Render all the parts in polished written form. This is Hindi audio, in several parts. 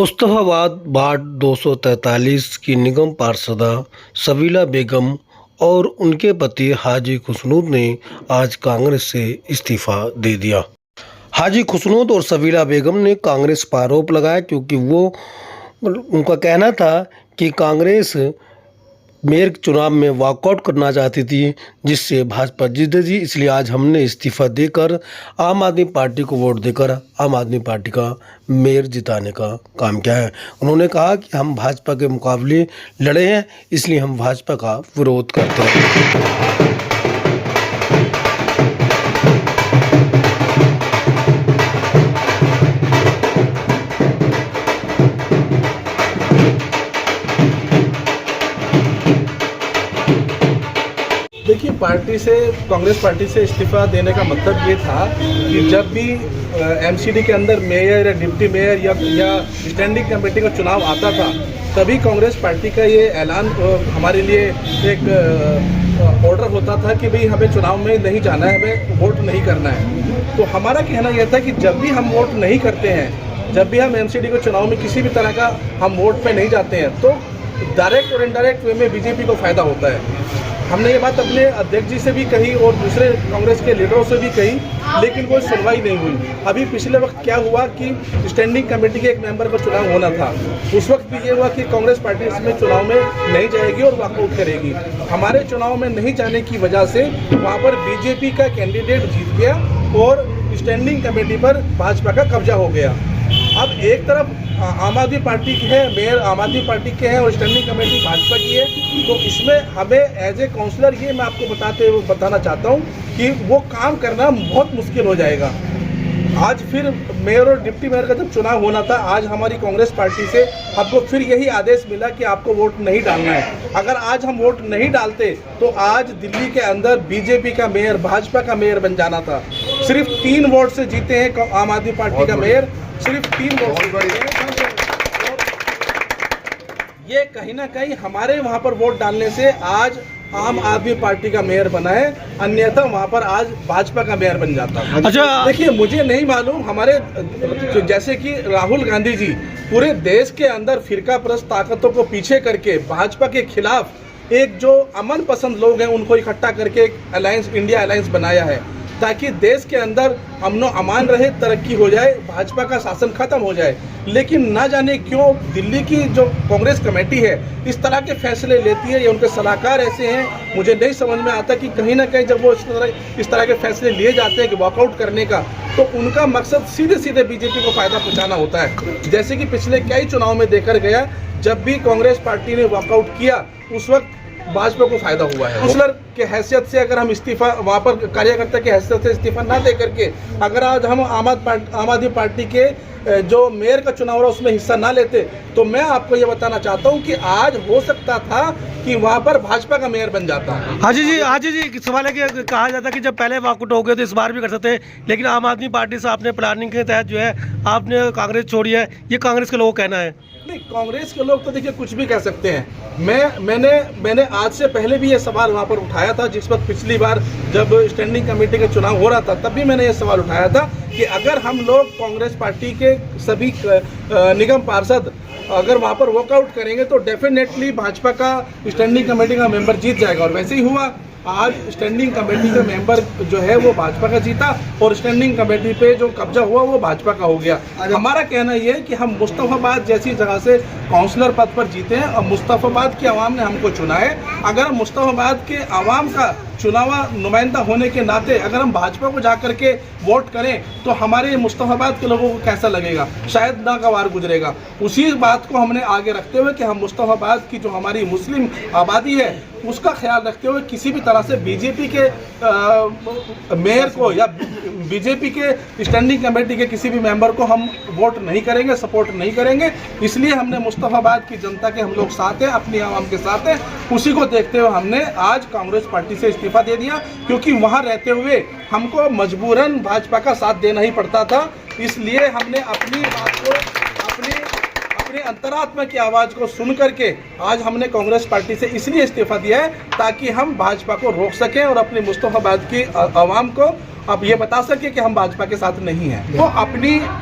मुस्तफाबाद वार्ड 243 की निगम पार्षदा सबीला बेगम और उनके पति हाजी खुशनूद ने आज कांग्रेस से इस्तीफा दे दिया। हाजी खुशनूद और सबीला बेगम ने कांग्रेस पर आरोप लगाया क्योंकि उनका कहना था कि कांग्रेस मेयर चुनाव में वॉकआउट करना चाहती थी, जिससे भाजपा जीतेगी। इसलिए आज हमने इस्तीफा देकर आम आदमी पार्टी को वोट देकर आम आदमी पार्टी का मेयर जिताने का काम किया है। उन्होंने कहा कि हम भाजपा के मुकाबले लड़े हैं, इसलिए हम भाजपा का विरोध करते हैं। देखिए, कांग्रेस पार्टी से इस्तीफा देने का मतलब ये था कि जब भी एमसीडी के अंदर मेयर या डिप्टी मेयर या स्टैंडिंग कमेटी का चुनाव आता था, तभी कांग्रेस पार्टी का ये ऐलान हमारे लिए एक ऑर्डर होता था कि भाई हमें चुनाव में नहीं जाना है, हमें वोट नहीं करना है। तो हमारा कहना यह था कि जब भी हम वोट नहीं करते हैं, जब भी हम एमसीडी के चुनाव में किसी भी तरह का हम वोट पे नहीं जाते हैं, तो डायरेक्ट और इनडायरेक्ट वे में बीजेपी को फ़ायदा होता है। हमने ये बात अपने अध्यक्ष जी से भी कही और दूसरे कांग्रेस के लीडरों से भी कही, लेकिन कोई सुनवाई नहीं हुई। अभी पिछले वक्त क्या हुआ कि स्टैंडिंग कमेटी के एक मेंबर का चुनाव होना था, उस वक्त भी ये हुआ कि कांग्रेस पार्टी इसमें चुनाव में नहीं जाएगी और वॉकआउट करेगी। हमारे चुनाव में नहीं जाने की वजह से वहाँ पर बीजेपी का कैंडिडेट जीत गया और स्टैंडिंग कमेटी पर भाजपा का कब्जा हो गया। अब एक तरफ आम आदमी पार्टी की है, मेयर आम आदमी पार्टी के हैं और स्टैंडिंग कमेटी भाजपा की है, तो इसमें हमें एज ए काउंसलर ये मैं आपको बताना चाहता हूँ कि वो काम करना बहुत मुश्किल हो जाएगा। आज फिर मेयर और डिप्टी मेयर का जब चुनाव होना था, आज हमारी कांग्रेस पार्टी से हमको फिर यही आदेश मिला कि आपको वोट नहीं डालना है। अगर आज हम वोट नहीं डालते तो आज दिल्ली के अंदर बीजेपी का मेयर, भाजपा का मेयर बन जाना था। सिर्फ 3 वोट से जीते हैं आम आदमी पार्टी का मेयर, सिर्फ 3 वोट से। ये कहीं ना कहीं हमारे वहाँ पर वोट डालने से आज आम आदमी पार्टी का मेयर बना है, अन्यथा वहाँ पर आज भाजपा का मेयर बन जाता। अच्छा, देखिए, मुझे नहीं मालूम, हमारे जैसे कि राहुल गांधी जी पूरे देश के अंदर फिरका परस्त ताकतों को पीछे करके भाजपा के खिलाफ एक जो अमन पसंद लोग हैं उनको इकट्ठा करके एक अलायंस, इंडिया अलायंस बनाया है, ताकि देश के अंदर अमनो अमान रहे, तरक्की हो जाए, भाजपा का शासन खत्म हो जाए। लेकिन ना जाने क्यों दिल्ली की जो कांग्रेस कमेटी है इस तरह के फैसले लेती है, या उनके सलाहकार ऐसे हैं, मुझे नहीं समझ में आता कि कहीं ना कहीं जब वो इस तरह के फैसले लिए जाते हैं कि वॉकआउट करने का, तो उनका मकसद सीधे सीधे बीजेपी को फायदा पहुंचाना होता है। जैसे कि पिछले कई चुनाव में देखा गया, जब भी कांग्रेस पार्टी ने वॉकआउट किया उस वक्त भाजपा को फायदा हुआ है। काउंसलर के हैसियत से अगर हम इस्तीफा, वहाँ पर कार्यकर्ता के हैसियत से इस्तीफा ना दे करके अगर आज हम आम आदमी पार्टी के जो मेयर का चुनाव रहा उसमें हिस्सा ना लेते, तो मैं आपको ये बताना चाहता हूँ कि आज हो सकता था कि वहाँ पर भाजपा का मेयर बन जाता। हाजी जी सवाल है कि कहा जाता है कि जब पहले वॉकआउट हो गए तो इस बार भी कर सकते, लेकिन आम आदमी पार्टी से आपने प्लानिंग के तहत जो है आपने कांग्रेस छोड़ी है, ये कांग्रेस के लोगों का कहना है। नहीं, कांग्रेस के लोग तो देखिए कुछ भी कह सकते हैं। मैंने आज से पहले भी ये सवाल वहाँ पर उठाया था, जिस वक्त पिछली बार जब स्टैंडिंग कमेटी का चुनाव हो रहा था, तब भी मैंने ये सवाल उठाया था कि अगर हम लोग कांग्रेस पार्टी के सभी निगम पार्षद अगर वहाँ पर वॉकआउट करेंगे तो डेफिनेटली भाजपा का स्टैंडिंग कमेटी का मेंबर जीत जाएगा, और वैसे ही हुआ। आज स्टैंडिंग कमेटी का मेंबर जो है वो भाजपा का जीता और स्टैंडिंग कमेटी पे जो कब्जा हुआ वो भाजपा का हो गया। हमारा कहना ये है कि हम मुस्तफाबाद जैसी जगह से काउंसलर पद पर जीते हैं और मुस्तफाबाद की आवाम ने हमको चुना है। अगर हम मुस्तफाबाद के आवाम का चुनावा नुमाइंदा होने के नाते अगर हम भाजपा को जाकर के वोट करें तो हमारे मुस्तफाबाद के लोगों को कैसा लगेगा, शायद नागवार गुजरेगा। उसी बात को हमने आगे रखते हुए कि हम मुस्तफाबाद की जो हमारी मुस्लिम आबादी है उसका ख्याल रखते हुए किसी भी तरह से बीजेपी के मेयर को या बीजेपी के स्टैंडिंग कमेटी के किसी भी मेंबर को हम वोट नहीं करेंगे, सपोर्ट नहीं करेंगे। इसलिए हमने मुस्तफाबाद की जनता के हम लोग साथ हैं, अपनी आवाम के साथ हैं। उसी को देखते हुए हमने आज कांग्रेस पार्टी से इस्तीफा दे दिया, क्योंकि वहाँ रहते हुए हमको मजबूरन भाजपा का साथ देना ही पड़ता था। इसलिए हमने अपनी बात को, अपने अंतरात्मा की आवाज़ को सुन करके आज हमने कांग्रेस पार्टी से इसलिए इस्तीफा दिया है ताकि हम भाजपा को रोक सकें और अपने मुस्तफाबाद की आवाम को अब ये बता सके कि हम भाजपा के साथ नहीं हैं। वो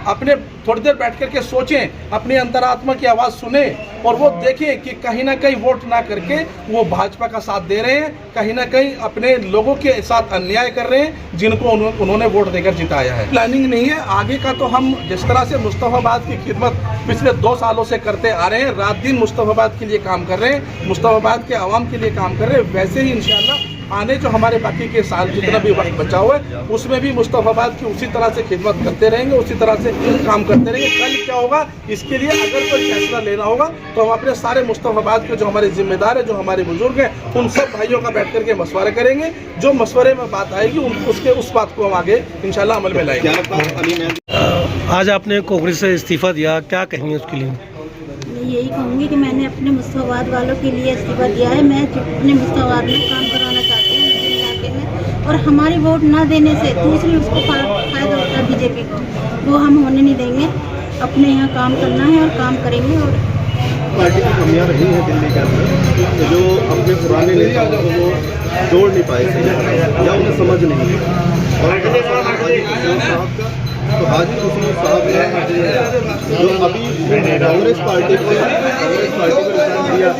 अपने थोड़ी देर बैठ करके सोचें, अपनी अंतरात्मा की आवाज़ सुने और वो देखें कि कहीं ना कहीं वोट ना करके वो भाजपा का साथ दे रहे हैं, कहीं ना कहीं अपने लोगों के साथ अन्याय कर रहे हैं जिनको उन्होंने वोट देकर जिताया है। प्लानिंग नहीं है आगे का, तो हम जिस तरह से मुस्तफाबाद की खिदमत पिछले 2 सालों से करते आ रहे हैं, रात दिन मुस्तफाबाद के लिए काम कर रहे हैं, मुस्तफाबाद के आवाम के लिए काम कर रहे हैं, वैसे ही इंशाल्लाह आने जो हमारे बाकी के साल जितना भी वक्त बचा हुआ है उसमें भी मुस्तफाबाद की उसी तरह से खिदमत करते रहेंगे, उसी तरह से काम करते रहेंगे। कल क्या होगा इसके लिए अगर कोई फैसला लेना होगा तो हम अपने सारे मुस्तफाबाद के जो हमारे जिम्मेदार है, जो हमारे बुजुर्ग हैं, उन सब भाइयों का बैठ करके मशवरा करेंगे। जो मशवरे में बात आएगी उस बात को हम आगे इंशाल्लाह अमल में लाएंगे। आज आपने कांग्रेस से इस्तीफा दिया, क्या कहेंगे उसके लिए? मैं यही कहूँगी कि मैंने अपने मुस्तफाबाद वालों के लिए इस्तीफा दिया है। मैं अपने मुस्तफाबाद में काम कराना चाहती हूँ अपने इलाके में, और हमारी वोट ना देने से दूसरी उसको फ़ायदा होता है बीजेपी को, वो हम होने नहीं देंगे। अपने यहाँ काम करना है और काम करेंगे। और पार्टी की कमियां रही हैं दिल्ली के अंदर, जो अपने पुराने नेताओं को वो जोड़ नहीं पाए थे या उन्हें समझ नहीं और तो हाजी खुशनूर साहब ने जो अभी कांग्रेस पार्टी को रिजाइन दिया,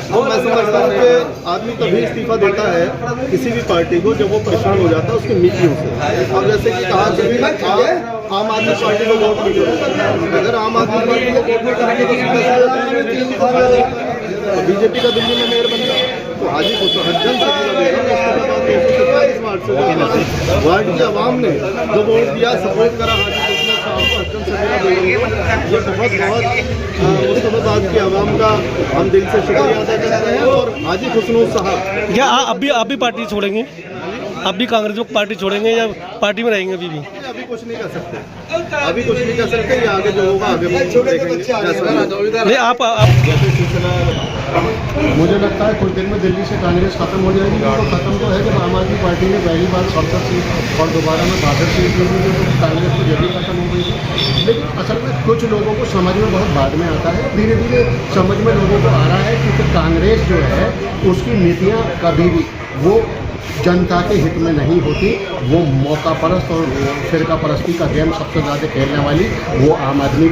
तो मैं समझता हूँ कि आदमी तभी इस्तीफा देता है किसी भी पार्टी को जब वो परेशान हो जाता है उसकी नीतियों से। अब जैसे कि कहा कि आम आदमी पार्टी को वोट नहीं करेगा, अगर आम आदमी पार्टी को वोट नहीं करेंगे तो बीजेपी का दिल्ली में मेयर बनता तो हाजी हज्जन से वार्ड की आवाम ने जो वोट दिया, सपोर्ट करा हाजी ये बहुत मुस्तफाबाद की आवाम का हम दिल से शुक्रिया अदा करते हैं। और हाजी खुशनूर साहब क्या आप भी पार्टी छोड़ेंगे? आप भी कांग्रेस को पार्टी छोड़ेंगे या पार्टी में रहेंगे अभी भी? अभी कुछ नहीं कर सकते, अभी कुछ नहीं कर सकते, ये आगे जो होगा आगे देखेंगे। नहीं आप जैसे सिलसिला मुझे लगता है कुछ दिन में दिल्ली से कांग्रेस खत्म हो जाएगी। तो खत्म तो है जब आम आदमी पार्टी ने पहली बार 67 सीट और दोबारा में 62 सीट ली थी, तो कांग्रेस तो जल्दी खत्म हो गई थी। लेकिन असल में कुछ लोगों को समझ में बहुत बाद में आता है, धीरे धीरे समझ में लोगों को आ रहा है, क्योंकि कांग्रेस जो है उसकी नीतियाँ कभी भी वो जनता के हित में नहीं होती। वो मौका परस्त और फिरका परस्ती का गेम सबसे ज़्यादा खेलने वाली, वो आम आदमी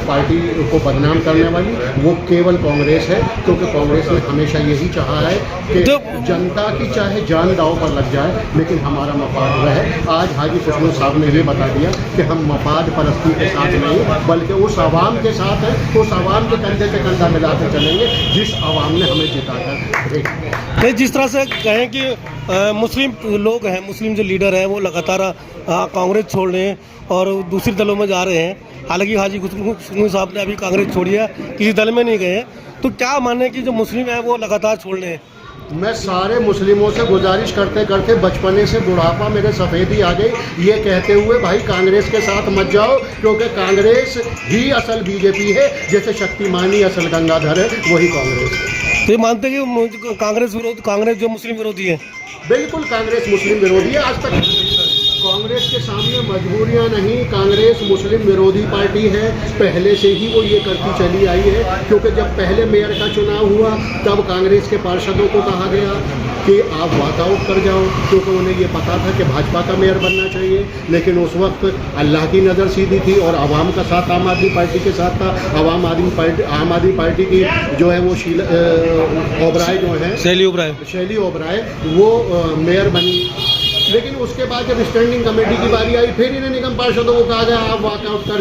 पार्टी को बदनाम करने वाली वो केवल कांग्रेस है। क्योंकि कांग्रेस ने हमेशा यही चाहा है कि जनता की चाहे जान दांव पर लग जाए लेकिन हमारा मफाद रहे। आज हाजी खुशनूर साहब ने ये बता दिया कि हम मफाद परस्ती के साथ नहीं बल्कि उस आवाम के साथ है, उस आवाम के कंधे से कंधा मिलाकर चलेंगे जिस आवाम ने हमें जिताकर। जिस तरह से कहें कि मुस्लिम लोग हैं, मुस्लिम जो लीडर हैं वो लगातार कांग्रेस छोड़ रहे हैं और दूसरी दलों में जा रहे हैं। हालांकि हाजी खुशनूर साहब ने अभी कांग्रेस छोड़ी है, किसी दल में नहीं गए हैं, तो क्या माने कि जो मुस्लिम है वो लगातार छोड़ रहे हैं? मैं सारे मुस्लिमों से गुजारिश करते करते बचपने से बुढ़ापा मेरे सफ़ेदी आ गई ये कहते हुए भाई कांग्रेस के साथ मत जाओ, क्योंकि कांग्रेस ही असल बीजेपी है, जैसे शक्तिमानी असल गंगाधर है वही कांग्रेस है। तो ये मानते हैं कि कांग्रेस जो मुस्लिम विरोधी है? बिल्कुल कांग्रेस मुस्लिम विरोधी है। आज तक कांग्रेस के सामने मजबूरियां नहीं, कांग्रेस मुस्लिम विरोधी पार्टी है, पहले से ही वो ये करती चली आई है। क्योंकि जब पहले मेयर का चुनाव हुआ तब कांग्रेस के पार्षदों को कहा गया कि आप वॉकआउट कर जाओ, क्योंकि उन्हें ये पता था कि भाजपा का मेयर बनना चाहिए। लेकिन उस वक्त अल्लाह की नज़र सीधी थी और आवाम का साथ आम आदमी पार्टी के साथ था। आम आदमी पार्टी की जो है वो ओबराय जो है शैली ओबराय वो मेयर बनी। लेकिन उसके बाद जब स्टैंडिंग कमेटी की बारी आई फिर इन्हें निगम पार्षदों को कहा गया आप वॉकआउट कर